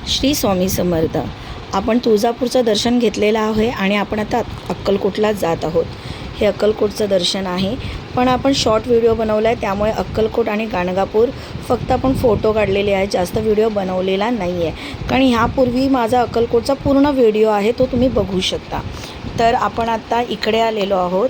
श्री स्वामी समर्थ. आपण तुळजापूरचं दर्शन घेतलेलं आहे आणि आपण आता अक्कलकोटला जात आहोत. हे अक्कलकोटचं दर्शन आहे, पण आपण शॉर्ट व्हिडिओ बनवला आहे, त्यामुळे अक्कलकोट आणि गाणगापूर फक्त आपण फोटो काढलेले आहेत, जास्त व्हिडिओ बनवलेला नाही आहे. कारण ह्यापूर्वी माझा अक्कलकोटचा पूर्ण व्हिडिओ आहे, तो तुम्ही बघू शकता. तर आपण आता इकडे आलेलो आहोत.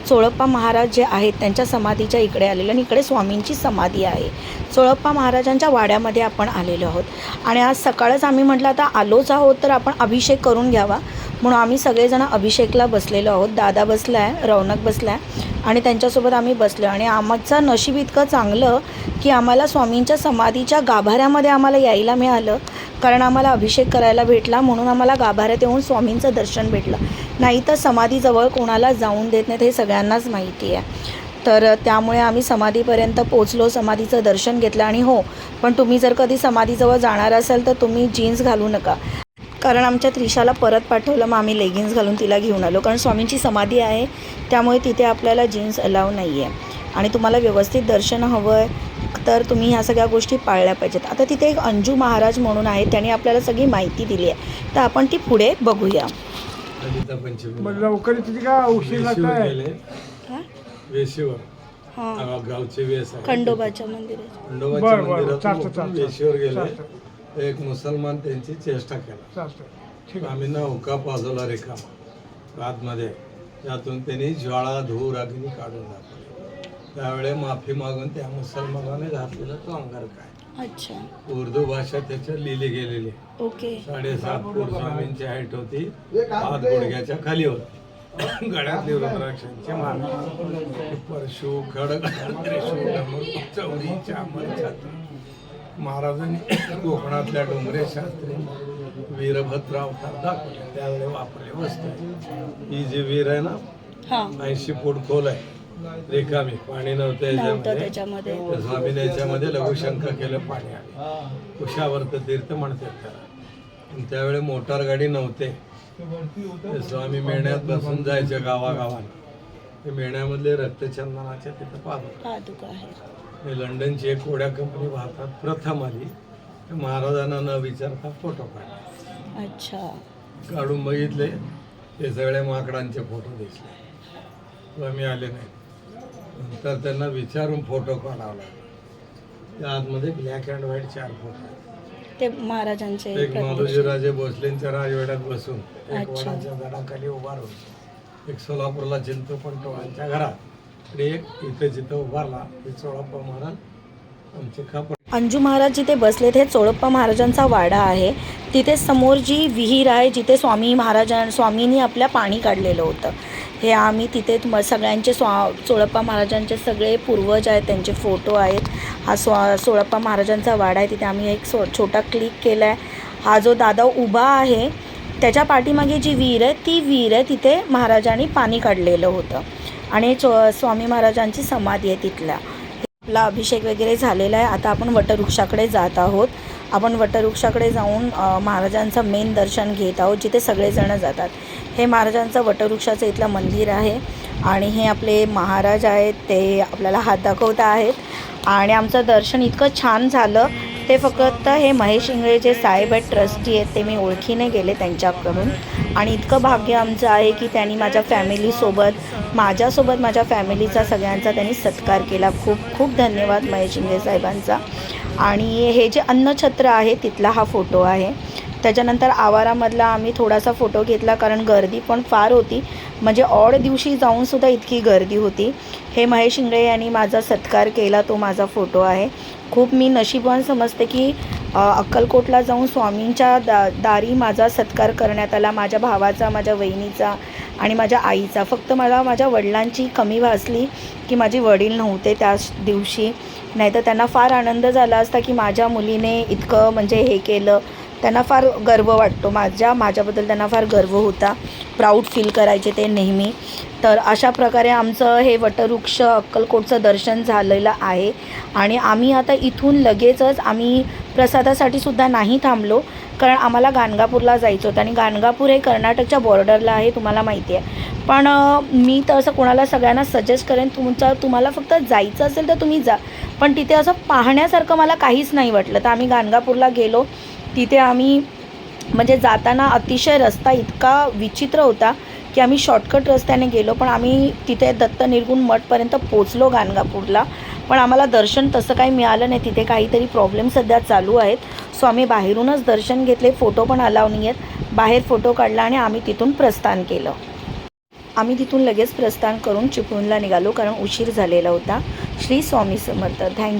चोळप्पा महाराज जे आहेत त्यांच्या समाधीच्या इकडे आलेलो आणि इकडे स्वामींची समाधी आहे. चोळप्पा महाराजांच्या वाड्यामध्ये आपण आलेलो आहोत आणि आज सकाळच आम्ही म्हटलं आता आलोच आहोत तर आपण अभिषेक करून घ्यावा, म्हणून आम्ही सगळेजण अभिषेकला बसलेलो आहोत. दादा बसला आहे, रौनक बसला आहे आणि त्यांच्यासोबत आम्ही बसलो. आणि आमचं नशीब इतकं चांगलं की आम्हाला स्वामींच्या समाधीच्या गाभाऱ्यामध्ये आम्हाला यायला मिळालं, कारण आम्हाला अभिषेक करायला भेटला, म्हणून आम्हाला गाभाऱ्यात येऊन स्वामींचं दर्शन भेटलं. नाही तर समाधीजवळ कोणाला जाऊन देत नाहीत, हे सगळ्यांनाच माहिती आहे. तर त्यामुळे आम्ही समाधीपर्यंत पोचलो, समाधीचं दर्शन घेतलं. आणि हो, पण तुम्ही जर कधी समाधीजवळ जाणार असाल तर तुम्ही जीन्स घालू नका, कारण आमच्या त्रिशाला परत पाठवलं, मग आम्ही लेगिन्स घालून तिला घेऊन आलो, कारण स्वामींची समाधी आहे त्यामुळे तिथे आपल्याला जीन्स अलाव नाही आहे. आणि तुम्हाला व्यवस्थित दर्शन हवं आहे तर तुम्ही ह्या सगळ्या गोष्टी पाळल्या पाहिजेत. आता तिथे एक अंजू महाराज म्हणून आहे, त्यांनी आपल्याला सगळी माहिती दिली आहे, तर आपण ती पुढे बघूया. गावचे वेस खंडोबाच्या मंदिरात वेशीवर गेले. एक मुसलमान त्यांची चेष्टा केला, आम्ही ना हुका पाजवला रेखा आतमध्ये, त्यातून त्यांनी ज्वाळा धूर अग्नी काढून दाखवले. त्यावेळे माफी मागून त्या मुसलमानाने घातलेला तो अंगार काय. अच्छा. उर्दू भाषा त्याच्यावर लिहिली गेलेली. ओके. 7.5 फूट स्वामींची हाईट होती, हात गुडघ्याच्या खाली होती, गळ्यातली रुद्राक्षांची माला, परशु खडक चौरी चामर छाती. महाराजांनी कोकणातल्या डोंगरे शास्त्री वीरभद्र अवतार दाखवले, त्यावेळेला वापरले वस्त्र. ही जी वीर आहे ना, 80 फूट खोल आहे, रिकामी, पाणी नव्हतं त्याच्यामध्ये. स्वामीने याच्यामध्ये लघुशंख केलं, पाणी आले. कुशावर्त तीर्थ म्हणतात त्याला. त्यावेळी मोटार गाडी नव्हते, स्वामी मेढ्यात बसून जायचे गावागावाला. ते मेढ्यामधले रक्तचंदनाच्या तिथं पादुका आहे. लंडनची एक कोड्या कंपनी भारतात प्रथम आली, महाराजांना न विचारता फोटो काढले. अच्छा. काढून बघितले, ते सगळे माकडांचे फोटो दिसले. स्वामी आले नाही, नंतर त्यांना विचारून फोटो काढावला. त्या आतमध्ये ब्लॅक अँड व्हाईट 4 फोटो आहेत. ते महाराजांचे. एक मालोजीराजे भोसलेंच्या राजवाड्यात बसून, एक वडाच्या झाडाखाली उभा राहून, एक सोलापूरला चिंतपंटोळांच्या घरात, आणि एक इथे जिथं उभारला ते चोळप्पा महाराज आमचे खापर. अंजू महाराज जिथे बसलेत हे चोळप्पा महाराजांचा वाडा आहे. तिथे समोर जी विहीर आहे जिथे स्वामींनी आपल्या पाणी काढलेलं होतं, हे आम्ही तिथे सगळ्यांचे चोळप्पा महाराजांचे सगळे पूर्वज आहेत, त्यांचे फोटो आहेत. हा चोळप्पा महाराजांचा वाडा आहे, तिथे आम्ही एक छोटा क्लिक केला आहे. हा जो दादा उभा आहे त्याच्या पाठीमागे जी विहीर आहे ती विहीर आहे, तिथे महाराजांनी पाणी काढलेलं होतं. आणि स्वामी महाराजांची समाधी आहे तिथला. आपला अभिषेक वगैरे झालेला आहे. आता आपण वटवृक्षाकडे जात आहोत. आपण वटवृक्षाकडे जाऊन महाराजांचं मेन दर्शन घेत आहोत, जिथे सगळेजण जातात. हे महाराजांचं वटवृक्षाचं इथलं मंदिर आहे आणि हे आपले महाराज आहेत, ते आपल्याला हात दाखवत आहेत. आणि आमचं दर्शन इतकं छान झालं, ते फक्त हे महेश इंगळे जे साहेब आहेत, ट्रस्टी आहेत, ते मी ओळखीने गेले त्यांच्याकडून. आणि इतकं भाग्य आमचं आहे की त्यांनी माझ्या फॅमिलीसोबत, माझ्या फॅमिलीचा सगळ्यांचा त्यांनी सत्कार केला. खूप खूप धन्यवाद महेश इंगळे साहेबांचा. आणि हे जे अन्नछत्र आहे तिथला हा फोटो आहे. त्याच्यानंतर आवारामधला आम्ही थोडासा फोटो घेतला, कारण गर्दी पण फार होती, म्हणजे ऑड दिवशी जाऊनसुद्धा इतकी गर्दी होती. हे महेश इंगळे यांनी माझा सत्कार केला, तो माझा फोटो आहे. खूप मी नशीबवान समजते की अक्कलकोटला जाऊन स्वामींच्या दारी माझा सत्कार करण्यात आला. माझ्या भावाचा, माझ्या वहिनीचा आणि माझ्या आईचा. फक्त मला माझ्या वडिलांची कमी भासली की माझे वडील नव्हते त्या दिवशी, नाहीतर त्यांना फार आनंद झाला असता की माझ्या मुलीने इतकं म्हणजे हे केलं. त्यांना फार गर्व वाटतो, माझ्याबद्दल त्यांना फार गर्व होता, प्राऊड फील करायचे ते नेहमी. तर अशा प्रकारे आमचं हे वटवृक्ष अक्कलकोटचं दर्शन झालेलं आहे. आणि आम्ही आता इथून लगेचच आम्ही प्रसादासाठी सुद्धा नाही थांबलो, कारण आम्हाला गाणगापूरला जायचं होतं. आणि गाणगापूर हे कर्नाटकच्या बॉर्डरला आहे, तुम्हाला माहिती आहे. पण मी तर असं कोणाला सगळ्यांना सजेस्ट करेन, तुम्हाला फक्त जायचं असेल तर तुम्ही जा, पण तिथे असं पाहण्यासारखं मला काहीच नाही वाटलं. तर आम्ही गाणगापूरला गेलो तिथे आम्ही म्हणजे जाताना अतिशय रस्ता इतका विचित्र होता की आम्ही शॉर्टकट रस्त्याने गेलो, पण आम्ही तिथे दत्त निर्गुण मठपर्यंत पोचलो गाणगापूरला, पण आम्हाला दर्शन तसं काही मिळालं नाही. तिथे काहीतरी प्रॉब्लेम सध्या चालू आहेत. सो आम्ही बाहेरूनच दर्शन घेतले, फोटो पण अलाव नाही आहेत. बाहेर फोटो काढला आणि आम्ही तिथून प्रस्थान केलं. आम्ही तिथून लगेच प्रस्थान करून चिपळूणला निघालो कारण उशीर झालेला होता. श्री स्वामी समर्थ. थँक्यू.